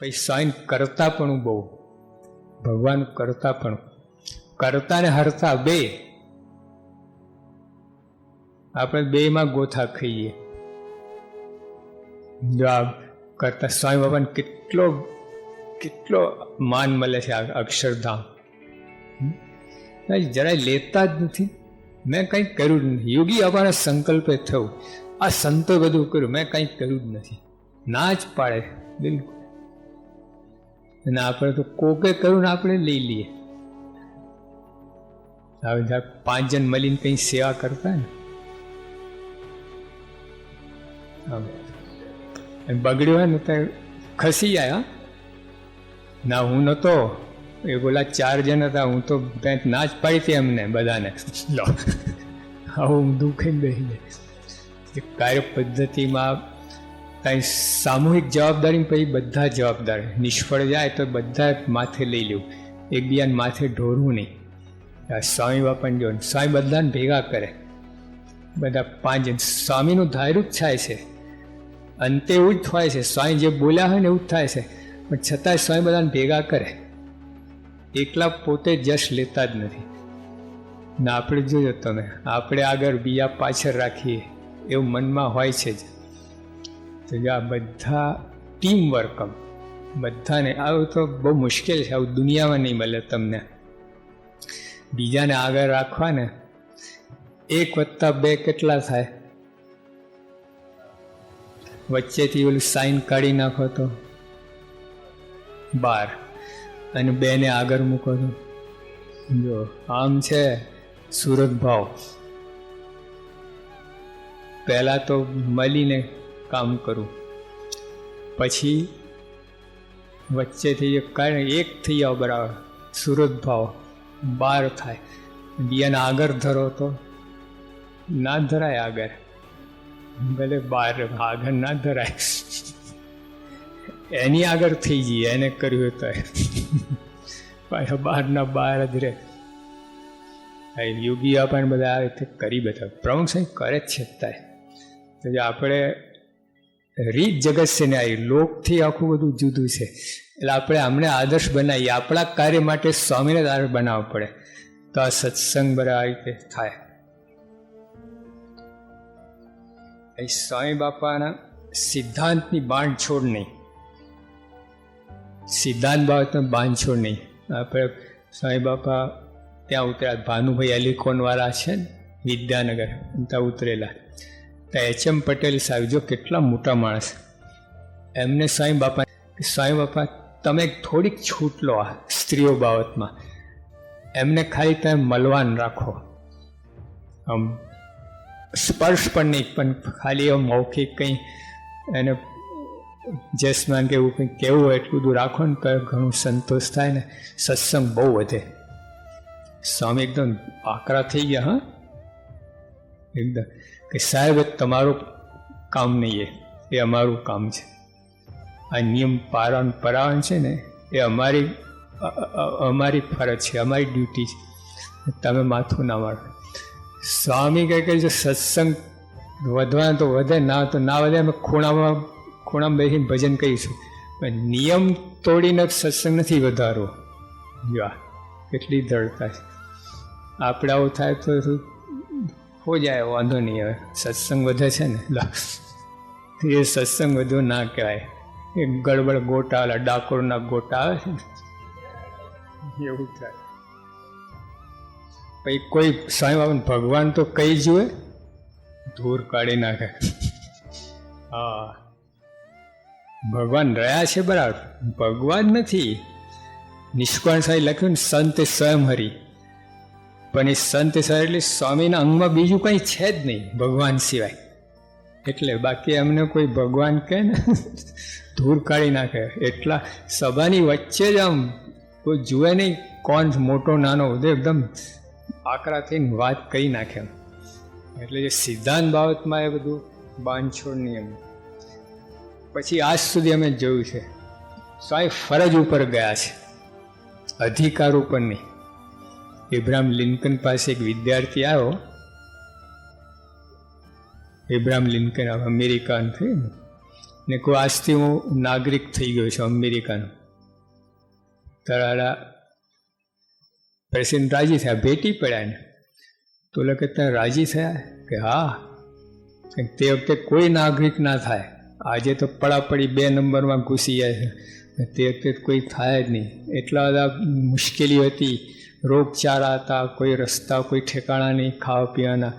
પછી સ્વામી કરતા પણ બહુ, ભગવાન કરતા પણ, કરતા ને હરતા બે. આપણે બેમાં ગોથા ખાઈએ. જો આ કરતા સ્વામી બાબાને કેટલો માન મળે છે. આ અક્ષરધામ જરાય લેતા જ નથી. મેં કંઈ કર્યું જ નથી. યોગી બાબાના સંકલ્પે થયું, આ સંતો બધું કર્યું, મેં કંઈ કર્યું જ નથી. ના જ પાડે બિલકુલ. અને આપણે તો કોકે કર્યું ને આપણે લઈ લઈએ. હવે 5 જણ મળીને કંઈ સેવા કરતા ને, બગડ્યું હોય ને તો ખસી જાય. ના હું નહોતો, એ બોલા 4 જણ હતા, હું તો ના જ પાડી હતી એમને બધાને. લો આવું દુઃખી બેસી જાય. કાર્ય પદ્ધતિમાં કાંઈ સામૂહિક જવાબદારી પછી બધા જવાબદાર. નિષ્ફળ જાય તો બધા માથે લઈ લેવું, એકબીજાને માથે ઢોરવું નહીં. સ્વામી બાપાને જો સ્વામી બધાને ભેગા કરે, બધા 5 જણ. સ્વામીનું ધાર્યું જ થાય છે, અંતે એવું જ થાય છે. સ્વામી જે બોલ્યા હોય ને એવું જ થાય છે, પણ છતાંય સ્વામી બધાને ભેગા કરે. એકલા પોતે જશ લેતા જ નથી. ને આપણે જોયો તમે, આપણે આગળ બીજા પાછળ રાખીએ એવું મનમાં હોય છે જ. તો આ બધા ટીમ વર્ક, બધાને આવું તો બહુ મુશ્કેલ છે. આવું દુનિયામાં નહીં મળે તમને. બીજાને આગળ રાખવા ને, 1 + 2 કેટલા થાય? વચ્ચેથી ઓલું સાઈન કાઢી નાખો તો 12, અને 2 ને આગળ મૂકો તો જો આમ છે સુરત ભાવ. પહેલાં તો મળીને કામ કરું, પછી વચ્ચેથી એક થઈ જાવ બરાબર, સુરત ભાવ 12 થાય. બીજાને આગળ ધરો તો ના ધરાય. આગળ ભલે 12 આગળ ના ધરાય, એની આગળ થઈ જઈએ એને કર્યું તો પાછા 12 જ રહે. યોગી આપણને બધા આ રીતે કરી બધા પ્રમુખ સાહેબ કરે જ છે. તો આપણે રીત જગત છે ને, આવી લોકથી આખું બધું જુદું છે. એટલે આપણે અમને આદર્શ બનાવીએ. આપણા કાર્ય માટે સ્વામીને આદર્શ બનાવવો પડે, તો આ સત્સંગ બરાબર આ રીતે થાય. સ્વામી બાપાના સિદ્ધાંતની બાંધછોડ નહીં, સિદ્ધાંત બાબતમાં બાંધછોડ નહીં. આપણે સ્વામી બાપા ત્યાં ઉતર્યા, ભાનુભાઈ એલિકોનવાળા છે ને વિદ્યાનગર, ત્યાં ઉતરેલા. ત્યાં HM પટેલ સાહેબ, જો કેટલા મોટા માણસ, એમને સ્વામી બાપા તમે થોડીક છૂટ લો આ સ્ત્રીઓ બાબતમાં, એમને ખાલી તમે મળવાન રાખો. આમ સ્પર્શ પણ નહીં, પણ ખાલી એમ મૌખિક કંઈ એને જસમાન કે એવું કંઈ કહેવું હોય એટલું બધું રાખો ને તો ઘણું સંતોષ થાય ને, સત્સંગ બહુ વધે. સ્વામી એકદમ આકરા થઈ ગયા. હા, એકદમ કે સાહેબ તમારું કામ નહીં, એ અમારું કામ છે. આ નિયમ પરાવન છે ને, એ અમારી ફરજ છે, અમારી ડ્યુટી છે. તમે માથું ના મારો. સ્વામી કહે કે જો સત્સંગ વધવા તો વધે, ના તો ના વધે. અમે ખૂણામાં બેસીને ભજન કરીશું, પણ નિયમ તોડીને સત્સંગ નથી વધારવો. જો કેટલી દળતા છે. આપણે આવું થાય તો હો જાય, વાંધો નહીં. હવે સત્સંગ વધે છે ને, એ સત્સંગ વધુ ના કહેવાય. એ ગડબડ ગોટા, ડાકોરના ગોટા આવે છે ને, એવું થાય. પછી કોઈ સ્વામી બાબા ભગવાન તો કઈ જુએ, ધૂળ કાઢી નાખે. હા, ભગવાન રહ્યા છે બરાબર, ભગવાન નથી. નિષ્કાળ સાહેબ લખ્યું ને, સંત સ્વયં હરી. પણ એ સંત સાહેબ એટલે સ્વામીના અંગમાં બીજું કંઈ છે જ નહીં ભગવાન સિવાય. એટલે બાકી એમને કોઈ ભગવાન કહે ને ધૂળ કાઢી નાખે. એટલા સભાની વચ્ચે જ આમ કોઈ જુએ નહીં કોણ મોટો નાનો, એકદમ આકરા થઈને વાત કહી નાખે એમ. એટલે જે સિદ્ધાંત બાબતમાં એ બધું બાંધછોડ નિયમ. પછી આજ સુધી અમે જોયું છે સ્વામી ફરજ ઉપર ગયા છે, અધિકાર ઉપર નહીં. એબ્રાહમ લિંકન પાસે એક વિદ્યાર્થી આવ્યો, એબ્રાહમ લિંકન અમેરિકન થયું ને, ને કોઈ આજથી હું નાગરિક થઈ ગયો છું અમેરિકાનો. તારા પ્રેસિડેન્ટ રાજી થયા, ભેટી પડ્યા ને. તો લોકો ત્યાં રાજી થયા કે હા, તે વખતે કોઈ નાગરિક ના થાય. આજે તો પડાપડી 2 નંબરમાં ઘૂસી જાય છે, તે વખતે કોઈ થાય જ નહીં. એટલા બધા મુશ્કેલી હતી, રોગચાળા હતા, કોઈ રસ્તા કોઈ ઠેકાણા નહીં ખાવા પીવાના.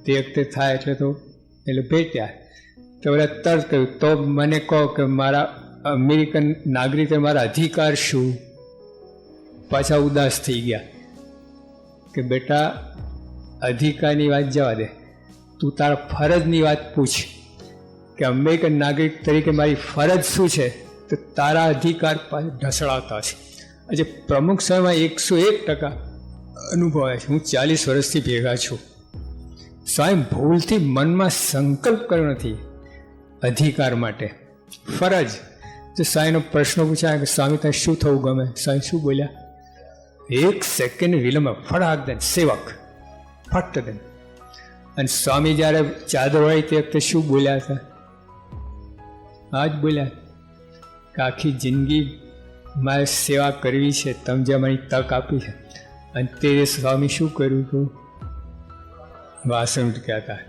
તે વખતે થાય એટલે ભેટ્યા. તો બધા તરત કહ્યું, તો મને કહો કે મારા અમેરિકન નાગરિકે મારા અધિકાર શું? પાછા ઉદાસ થઈ ગયા કે બેટા અધિકારની વાત જવા દે, તું તારા ફરજની વાત પૂછ કે અમેરિકન નાગરિક તરીકે મારી ફરજ શું છે? તો તારા અધિકાર ઢસડાતા છે. આજે પ્રમુખ સમયમાં 101% અનુભવ આવે છે. હું 40 વર્ષથી ભેગા છું. સ્વયં ભૂલથી મનમાં સંકલ્પ કર્યો નથી અધિકાર માટે, ફરજ. તો સ્વામીનો પ્રશ્ન પૂછાય કે સ્વામી તને શું થવું ગમે? સ્વામી શું બોલ્યા? 1 સેકન્ડ વિલંબ, ફટાક દે સેવક, ફટ દે. અને સ્વામી જ્યારે ચાદર હોય તે વખતે શું બોલ્યા હતા? આ જ બોલ્યા કે આખી જિંદગી મારે સેવા કરવી છે, તમે જે મારી તક આપી છે. અને તે સ્વામી શું કર્યું હતું? વાસણ ઉટક્યા હતા.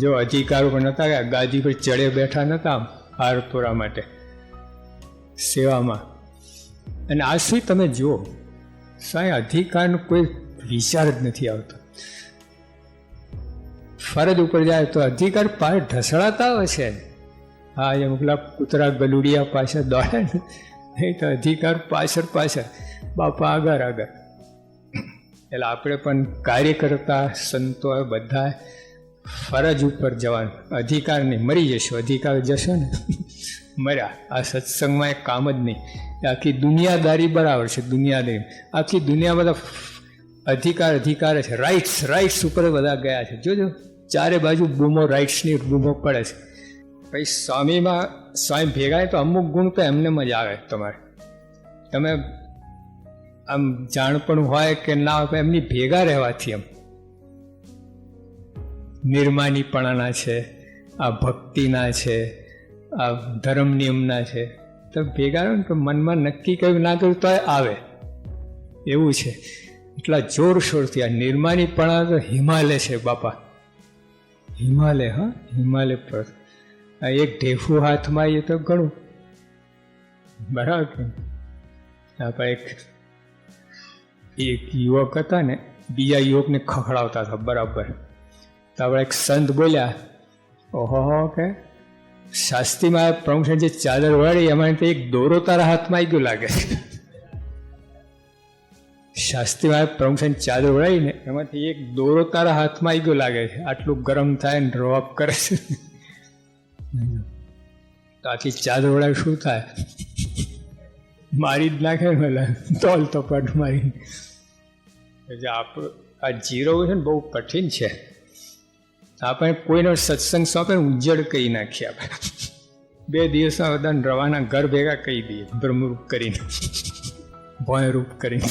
જો અધિકારો પણ નહોતા ગયા, ગાદી પર ચડે બેઠા નહોતા આમ હાર તોરા માટે સેવામાં. અને આ શું તમે જુઓ, સ્વાય અધિકારનો કોઈ વિચાર જ નથી આવતો. ફરજ ઉપર જાય તો અધિકાર પાર ઢસડાતા હોય છે. હા, એ અમુકલા કૂતરા ગલુડિયા પાછળ દોડે ને, નહીં તો અધિકાર પાછળ બાપા આગળ. એટલે આપણે પણ કાર્ય કરતા સંતો બધા ફરજ ઉપર જવાનું. અધિકાર નહીં, મરી જશો. અધિકાર જશો ને મર્યા. આ સત્સંગમાં એક કામ જ નહીં. આખી દુનિયાદારી બરાબર છે. દુનિયાદારી આખી દુનિયા બધા અધિકાર છે. રાઇટ્સ ઉપર બધા ગયા છે. જોજો ચારે બાજુ બૂમો, રાઇટ્સની બૂમો પડે છે. પછી સ્વામી ભેગા તો અમુક ગુણ તો એમને મજા આવે. તમે આમ જાણપણ હોય કે ના હોય, એમની ભેગા રહેવાથી એમ નિર્માનીપણાના છે, આ ભક્તિના છે, આ ધર્મ નિયમના છે. તો ભેગા રહો ને તો મનમાં નક્કી કર્યું ના કર્યું તો આવે એવું છે. એટલા જોરશોરથી આ નિર્માનીપણા તો હિમાલય છે બાપા, હિમાલય. હા, હિમાલય પર આ એક ઢેફું હાથમાં આવીએ તો ઘણું બરાબર. આપણે એક યુવક હતા ને, બીજા યુવકને ખખડાવતા હતા બરાબર. તો આપણે એક સંત બોલ્યા, ઓહો કે શાસ્ત્રીમાં પ્રમુખ જે ચાદર વાળી એમાં તો એક દોરો તારા હાથમાં આવી ગયો લાગે. શાસ્ત્રીમાં પ્રમુખ ચાદર વળાવીને એમાંથી એક દોરો તારા હાથમાં આવી ગયો લાગે છે. આટલું ગરમ થાય ને રોપ કરે છે. તો આખી ચાદર વળાવી શું થાય? મારી જ નાખે ને તોલ તપાટ મારી. એટલે આપણું આ જીરવું છે ને બહુ કઠિન છે. આપણે કોઈનો સત્સંગ સોંપે ઉજ્જડ કરી નાખીએ. આપણે 2 દિવસમાં બધાને રવાના ઘર ભેગા કહી દઈએ, બ્રહ્મરૂપ કરીને, ભોયરૂપ કરીને.